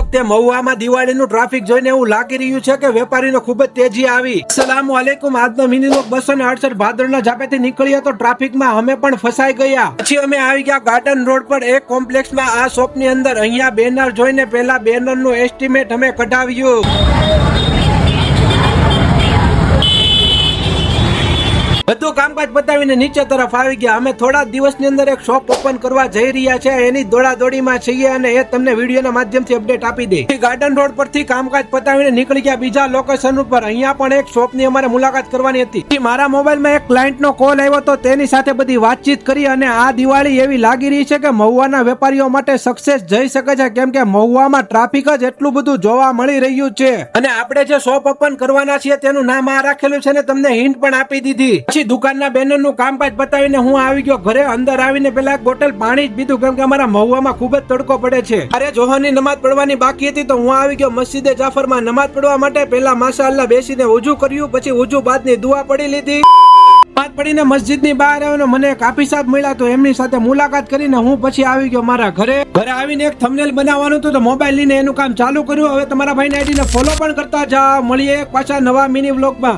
વખતે મહુવામાં દિવાળીનું ટ્રાફિક જોઈને એવું લાગી રહ્યું છે કે વેપારીનો ખૂબ જ તેજી આવી. અસલામુ અલૈકુમ. આજનો મિની વ્લોગ 268 ભાદરના ઝાપેથી નીકળ્યો તો ટ્રાફિકમાં અમે પણ ફસાઈ ગયા. પછી અમે આવી ગયા ગાર્ડન રોડ પર એક કોમ્પ્લેક્સમાં. આ શોપની અંદર અહીંયા બેનર જોઈને પહેલા બેનરનું એસ્ટિમેટ અમે કઢાવ્યું. બધું કામકાજ પતાવીને નીચે તરફ આવી ગયા. અમે થોડા દિવસની અંદર એક શોપ ઓપન કરવા જઈ રહ્યા છે, એની દોડાદોડીમાં છીએ અને એ તમને વિડીયોના માધ્યમથી અપડેટ આપી દે. ગાર્ડન રોડ પરથી કામકાજ પતાવીને નીકળી ગયા બીજા લોકેશન ઉપર. અહીંયા પણ એક શોપની અમારે મુલાકાત કરવાની હતી. મારા મોબાઈલમાં એક ક્લાયન્ટનો કોલ આવ્યો તો તેની સાથે બધી વાતચીત કરી અને આ દિવાળી એવી લાગી રહી છે કે મહુવાના વેપારીઓ માટે સક્સેસ જઈ શકે છે, કેમ કે મહુવામાં ટ્રાફિક જ એટલું બધું જોવા મળી રહ્યું છે. અને આપણે જે શોપ ઓપન કરવાના છીએ તેનું નામ આ રાખેલું છે ને તમને હિન્ટ પણ આપી દીધી. દુકાનના બેનરનું કામકાજ બતાવીને હું આવી ગયો ઘરે. અંદર આવીને પેલા એક બોટલ પાણી જ પીધું, કેમ કે અમારા મહુવામાં ખૂબ જ તડકો પડે છે. અરે જોહરની નમાઝ પડવાની બાકી હતી તો હું આવી ગયો મસ્જિદે જાફરમાં નમાઝ પડવા માટે. પહેલા માશાઅલ્લાહ બેસીને વુજુ કર્યું, પછી વુજુ બાદની દુઆ પડી લીધી. નમાઝ પડીને મસ્જિદની બહાર આવ્યો, મને એક હાફી સાહેબ મળ્યા તો એમની સાથે મુલાકાત કરીને હું પછી આવી ગયો મારા ઘરે. ઘરે આવીને એક થંબનેલ બનાવવાનું હતું તો મોબાઈલ લઈને એનું કામ ચાલુ કર્યું. હવે તમારા ભાઈના આઈડીને ફોલો પણ કરતા જાઓ. મળીએ પાછા નવા મિની વ્લોગમાં.